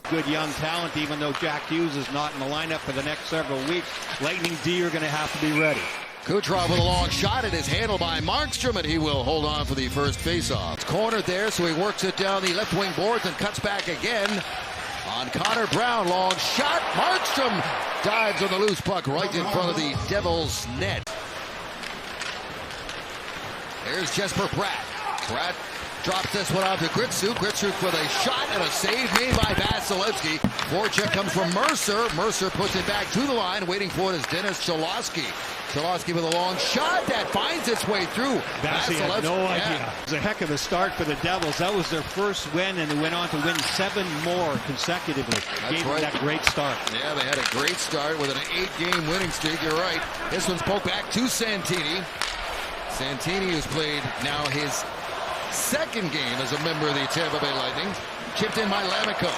Good young talent, even though Jack Hughes is not in the lineup for the next several weeks. Lightning D are going to have to be ready. Kucherov with a long shot. It is handled by Markstrom, and he will hold on for the first faceoff. It's cornered there, so he works it down the left wing boards and cuts back again. On Connor Brown, long shot. Markstrom dives on the loose puck right in front of the Devils' net. There's Jesper Bratt. Bratt drops this one off to Gritsuk. Gritsuk with a shot and a save made by Vasilevsky. Forecheck comes from Mercer. Mercer puts it back to the line. Waiting for it is Dennis Cholowski. Cholowski with a long shot that finds its way through. Vasilevsky had no idea. It was a heck of a start for the Devils. That was their first win, and they went on to win 7 more consecutively. Gave them that great start. Yeah, they had a great start with an 8-game winning streak. You're right. This one's poked back to Santini. Santini has played now his second game as a member of the Tampa Bay Lightning. Chipped in by Lamico.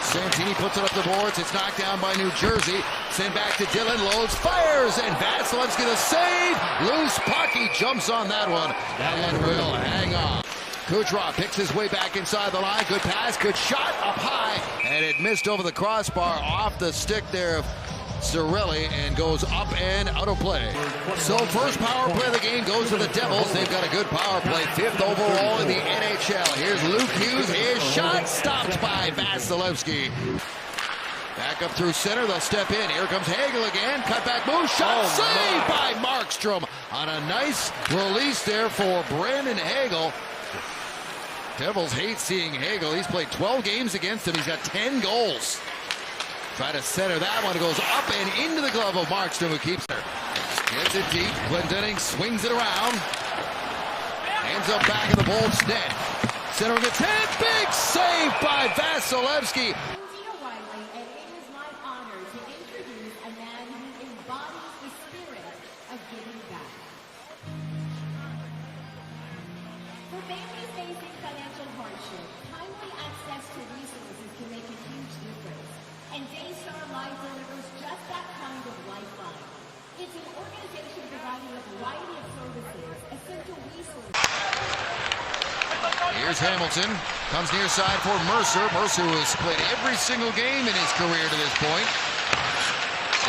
Santini puts it up the boards. It's knocked down by New-Jersey. Sent back to Dylan. Loads, fires, and Vasilevsky the save. Loose puck. He jumps on that one and will hang on. Kucherov picks his way back inside the line. Good pass, good shot up high, and it missed over the crossbar off the stick there of Cirelli and goes up and out of play. So first power play of the game goes to the Devils. They've got a good power play, 5th overall in the NHL. Here's Luke Hughes. His shot stopped by Vasilevsky. Back up through center. They'll step in. Here comes Hagel again. Cut back move. Shot saved by Markstrom on a nice release there for Brandon Hagel. Devils hate seeing Hagel. He's played 12 games against him. He's got 10 goals. Try to center that one. It goes up and into the glove of Markstrom, who keeps her. Gets it deep. Glendening swings it around. Ends up back in the Bolts net. Centering the 10. Big save by Vasilevsky. Here's Hamilton, comes near side for Mercer. Mercer who has played every single game in his career to this point.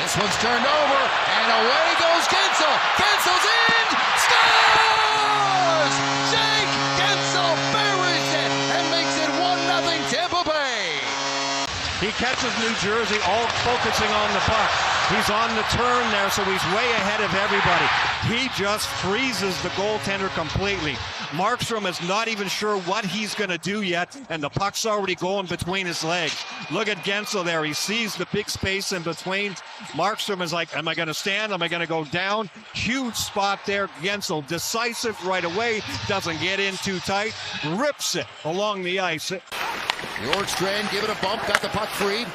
This one's turned over, and away goes Gensel. Gensel's in, scores! Jake Gensel buries it and makes it 1-0 Tampa Bay. He catches New-Jersey, all focusing on the puck. He's on the turn there, so he's way ahead of everybody. He just freezes the goaltender completely. Markstrom is not even sure what he's going to do yet, and the puck's already going between his legs. Look at Gensel there. He sees the big space in between. Markstrom is like, am I going to stand? Am I going to go down? Huge spot there. Gensel, decisive right away. Doesn't get in too tight. Rips it along the ice. Bjorkstrand give it a bump, got the puck freed.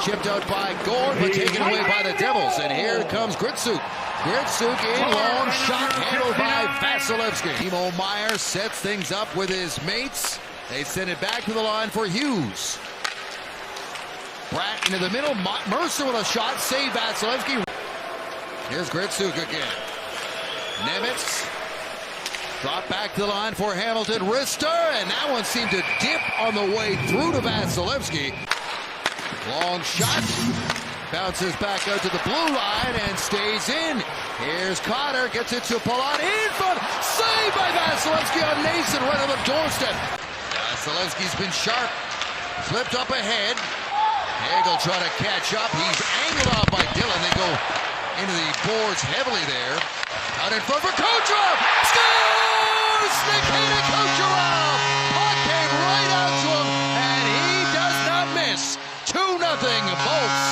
Chipped out by Gord, but taken away by the Devils. And here comes Gritsuk. Gritsuk in, long shot handled by Vasilevsky. Timo Meier sets things up with his mates. They send it back to the line for Hughes. Bratt into the middle. Mercer with a shot, save Vasilevsky. Here's Gritsuk again. Nemitz. Drop back to the line for Hamilton. Rister, and that one seemed to dip on the way through to Vasilevsky. Long shot. Bounces back out to the blue line and stays in. Here's Cotter, gets it to Palat in front. Saved by Vasilevsky on Nason right on the doorstep. Vasilevsky's been sharp. Flipped up ahead. Hagel trying to catch up. He's angled off by Dillon. They go into the boards heavily there. Out in front for Kucherov. Scores! Nikita Kucherov! Puck came right out to him, and he does not miss. 2-0 Bolts.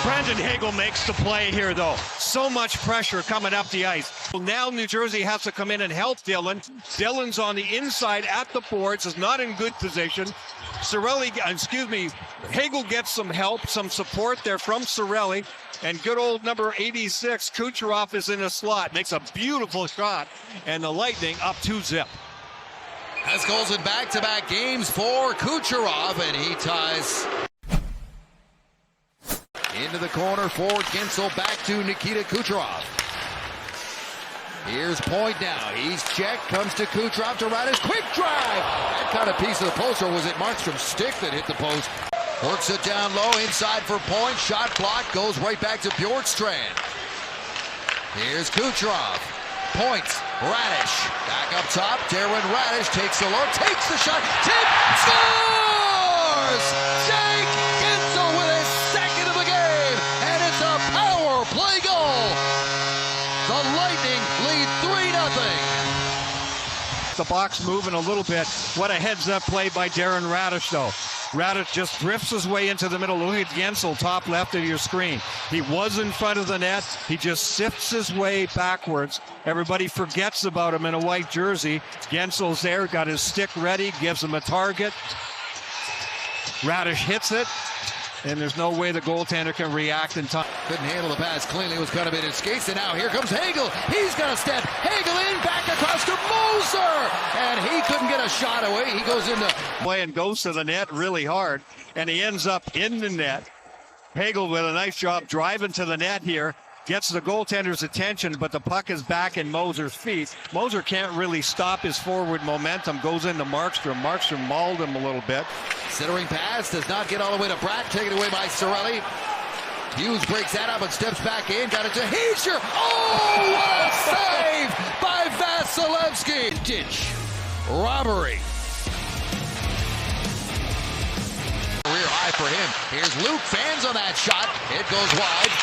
Brandon Hagel makes the play here, though. So much pressure coming up the ice. Well, now New Jersey has to come in and help Dillon. Dillon's on the inside at the boards, is not in good position. Hagel gets some help, some support there from Cirelli. And good old number 86, Kucherov, is in a slot. Makes a beautiful shot. And the Lightning up 2-0. Has goals in back-to-back games for Kucherov, and he ties into the corner for Gensel. Back to Nikita Kucherov. Here's Point now. He's checked. Comes to Kucherov to Radish. Quick drive. That kind of piece of the post, or was it Markstrom's stick that hit the post? Works it down low. Inside for Point. Shot blocked. Goes right back to Bjorkstrand. Here's Kucherov. Point. Radish. Back up top. Darren Radish takes the look. Takes the shot. Tip. Scores! Jake Gensel with his second of the game. And it's a power play goal. The Lightning lead 3-0. The box moving a little bit. What a heads-up play by Darren Radish, though. Radish just drifts his way into the middle. Look at Gensel, top left of your screen. He was in front of the net. He just sifts his way backwards. Everybody forgets about him in a white jersey. Gensel's there, got his stick ready, gives him a target. Radish hits it, and there's no way the goaltender can react in time. Couldn't handle the pass cleanly, was kind of in his skates, and now here comes Hagel. He's gonna step Hagel in, back across to Moser, and he couldn't get a shot away. He goes into play and goes to the net really hard, and he ends up in the net. Hagel with a nice job driving to the net here, gets the goaltender's attention, but the puck is back in Moser's feet. Moser can't really stop his forward momentum, goes into Markstrom. Markstrom mauled him a little bit. Centering pass, does not get all the way to Brack, taken away by Cirelli. Hughes breaks that up and steps back in, got it to Heischer. Oh, what a save by Vasilevsky. Vintage robbery. Career high for him. Here's Luke, fans on that shot. It goes wide.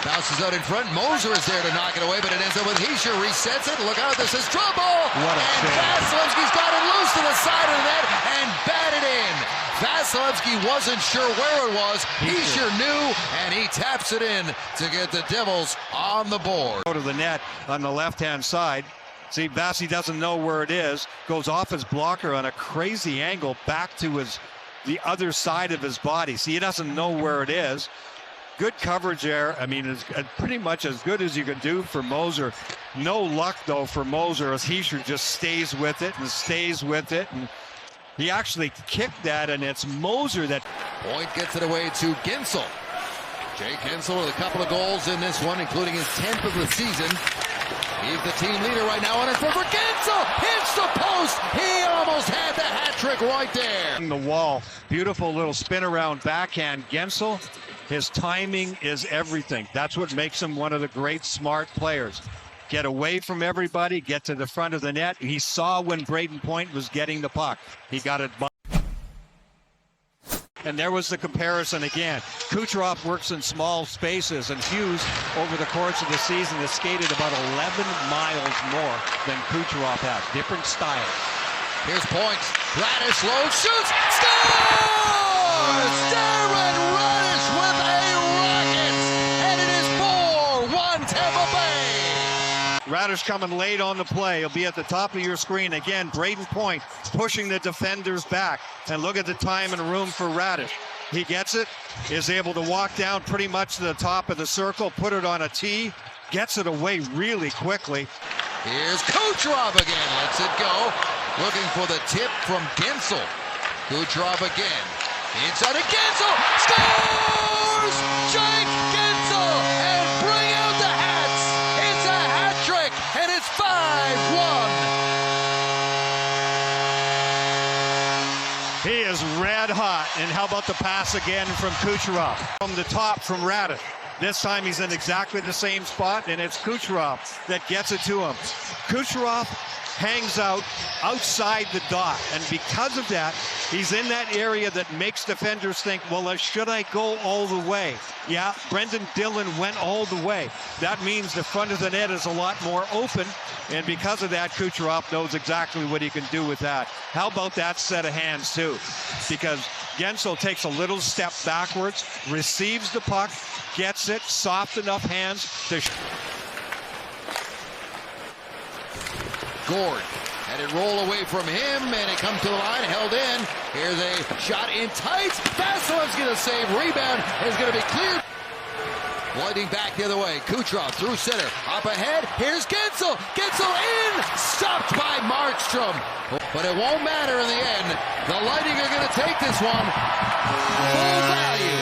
Bounces out in front. Moser is there to knock it away, but it ends up with Heischer. Resets it. Look out, this is trouble. What a and save. Vasilevsky's got it loose to the side of the net and batted in. Vasilevsky wasn't sure where it was. Heischer knew, and he taps it in to get the Devils on the board. Go to the net on the left-hand side. See, Vasi doesn't know where it is. Goes off his blocker on a crazy angle back to the other side of his body. See, he doesn't know where it is. Good coverage there. I mean, it's pretty much as good as you can do for Moser. No luck, though, for Moser, as Heischer just stays with it and stays with it. And he actually kicked that, and it's Moser that... Point gets it away to Gensel. Jake Gensel with a couple of goals in this one, including his 10th of the season. He's the team leader right now on it for Gensel. Hits the post. He almost had the hat trick right there. The wall. Beautiful little spin around backhand. Gensel, his timing is everything. That's what makes him one of the great smart players. Get away from everybody, get to the front of the net. He saw when Brayden Point was getting the puck. He got it. And there was the comparison again. Kucherov works in small spaces, and Hughes, over the course of the season, has skated about 11 miles more than Kucherov has. Different styles. Here's Point. Radish low, shoots, scores! Darren Radish with a rocket, and it is 4-1 Tampa Bay. Radish coming late on the play. He'll be at the top of your screen. Again, Brayden Point pushing the defenders back. And look at the time and room for Radish. He gets it, is able to walk down pretty much to the top of the circle, put it on a tee, gets it away really quickly. Here's Kucherov again, lets it go. Looking for the tip from Gensel. Kucherov again. Inside of Gensel, scores! Jake Gensel, and bring out the hats. It's a hat trick, and it's 5-1. He is red hot. And how about the pass again from Kucherov? From the top from Radish. This time he's in exactly the same spot, and it's Kucherov that gets it to him. Kucherov hangs out outside the dot, and because of that, he's in that area that makes defenders think, well, should I go all the way? Yeah, Brendan Dillon went all the way. That means the front of the net is a lot more open, and because of that, Kucherov knows exactly what he can do with that. How about that set of hands, too? Because Gensel takes a little step backwards, receives the puck, gets it, soft enough hands to... Gord had it roll away from him, and it comes to the line, held in. Here's a shot in tight. Vasilevsky going to save. Rebound is going to be cleared. Lightning back the other way. Kucherov through center. Up ahead. Here's Gensel. Gensel in. Stopped by Markstrom. But it won't matter in the end. The Lightning are going to take this one. Full value.